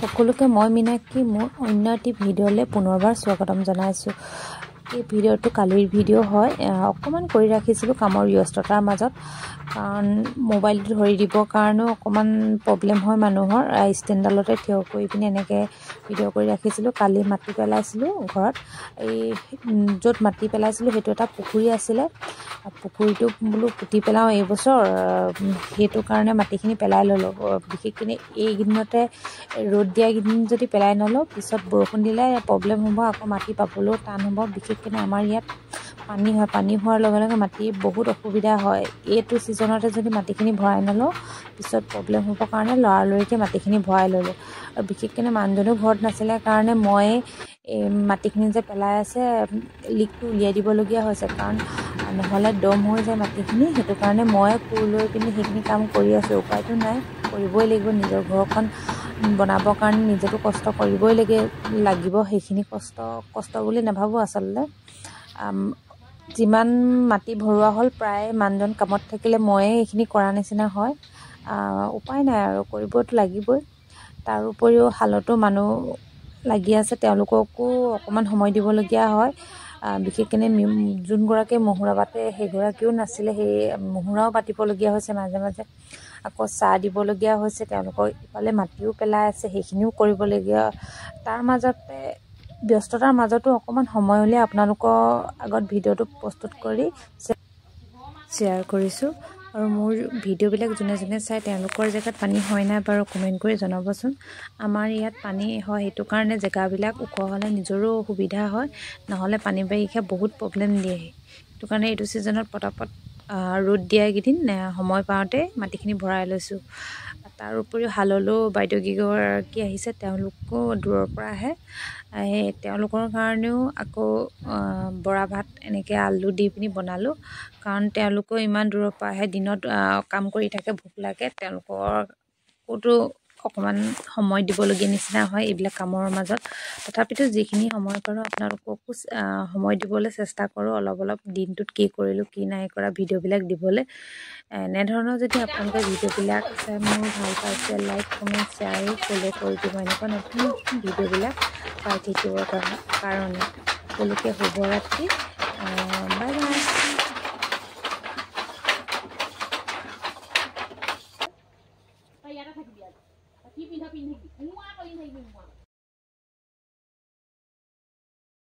সকলোকে মই মিনাক্ষী মোৰ অন্য এটি ভিডিঅ'লৈ পুনৰবাৰ স্বাগতম জনাইছোঁ। এই ভিডিঅ'টো কালিৰ ভিডিঅ' হয়। অকণমান কৰি ৰাখিছিলোঁ কামৰ ব্যস্ততাৰ মাজত, কাৰণ মোবাইলটো ধৰি দিবৰ কাৰণেও অকণমান প্ৰব্লেম হয় মানুহৰ। ষ্টেণ্ডডালতে থিয় কৰি পিনে এনেকৈ ভিডিঅ' কৰি ৰাখিছিলোঁ। কালি মাটি পেলাইছিলোঁ ঘৰত। এই য'ত মাটি পেলাইছিলোঁ সেইটো এটা পুখুৰী আছিলে। পুখুৰীটো বোলো পুতি পেলাওঁ এইবছৰ, সেইটো কাৰণে মাটিখিনি পেলাই ল'লোঁ। বিশেষকৈ এইকেইদিনতে ৰ'দ দিয়া কেইদিন যদি পেলাই নলওঁ, পিছত বৰষুণ দিলে প্ৰব্লেম হ'ব, আকৌ মাটি পাবলৈও টান হ'ব। বিশেষকৈ আমাৰ ইয়াত পানী হয়, পানী হোৱাৰ লগে লগে মাটিৰ বহুত অসুবিধা হয়। এইটো ছিজনতে যদি মাটিখিনি ভৰাই নলওঁ, পিছত প্ৰব্লেম হ'বৰ কাৰণে লৰালৰিকৈ মাটিখিনি ভৰাই ল'লোঁ। আৰু বিশেষকৈ মানুহজনো ঘৰত নাছিলে কাৰণে মই এই মাটিখিনি যে পেলাই আছে লিকটো উলিয়াই দিবলগীয়া হৈছে, কাৰণ নহ'লে দম হৈ যায় মাটিখিনি। সেইটো কাৰণে মই কোৰ লৈ পিনি সেইখিনি কাম কৰি আছোঁ। উপায়টো নাই, কৰিবই লাগিব। নিজৰ ঘৰখন বনাবৰ কাৰণে নিজেতো কষ্ট কৰিবই লাগিব। সেইখিনি কষ্ট বুলি নাভাবোঁ আচলতে। যিমান মাটি ভৰোৱা হ'ল, প্ৰায় মানুহজন কামত থাকিলে ময়ে এইখিনি কৰা নিচিনা হয়। উপায় নাই আৰু, কৰিবতো লাগিবই। তাৰ উপৰিও শালতো মানুহ লাগি আছে, তেওঁলোককো অকণমান সময় দিবলগীয়া হয়। বিশেষকৈ যোনগৰাকীয়ে মহুৰা বাটে সেইগৰাকীও নাছিলে, সেই মহুৰাও বাতিবলগীয়া হৈছে মাজে মাজে। আকৌ চাহ দিবলগীয়া হৈছে, তেওঁলোকৰ ইফালে মাটিও পেলাই আছে, সেইখিনিও কৰিবলগীয়া। তাৰ মাজতে ব্যস্ততাৰ মাজতো অকণমান সময় উলিয়াই আপোনালোকৰ আগত ভিডিঅ'টো প্ৰস্তুত কৰি শ্বেয়াৰ কৰিছোঁ। আৰু মোৰ ভিডিঅ'বিলাক যোনে যোনে চাই তেওঁলোকৰ জেগাত পানী হয় নাই বাৰু কমেণ্ট কৰি জনাবচোন। আমাৰ ইয়াত পানী হয়, সেইটো কাৰণে জেগাবিলাক ওখ হ'লে নিজৰো সুবিধা হয়, নহ'লে পানী বাৰিষা বহুত প্ৰব্লেম দিয়েহি। সেইটো কাৰণে এইটো ছিজনত পটাপট ৰ'দ দিয়া কেইদিন সময় পাওঁতে মাটিখিনি ভৰাই লৈছোঁ। তাৰ উপৰিও শাললৈও বাইদেউকেইগৰাকী আহিছে, তেওঁলোকো দূৰৰ পৰা আহে। তেওঁলোকৰ কাৰণেও আকৌ বৰা ভাত এনেকৈ আলু দি পিনি বনালোঁ, কাৰণ তেওঁলোকেও ইমান দূৰৰ পৰা আহে, দিনত কাম কৰি থাকে, ভোক লাগে। তেওঁলোককোতো অকণমান সময় দিবলগীয়া নিচিনা হয় এইবিলাক কামৰ মাজত। তথাপিতো যিখিনি সময় পাৰোঁ আপোনালোককো সময় দিবলৈ চেষ্টা কৰোঁ। অলপ অলপ দিনটোত কি কৰিলোঁ কি নাই কৰা ভিডিঅ'বিলাক দিবলৈ। এনেধৰণৰ যদি আপোনালোকে ভিডিঅ'বিলাক চাই মোৰ ভাল পাইছে, লাইক কমেণ্ট শ্বেয়াৰো ফ'ল' কৰি দিব। এনেকুৱা নতুন নতুন ভিডিঅ'বিলাক পাই থাকিবৰ কাৰণে। সকলোকে শুভৰাত্ৰি।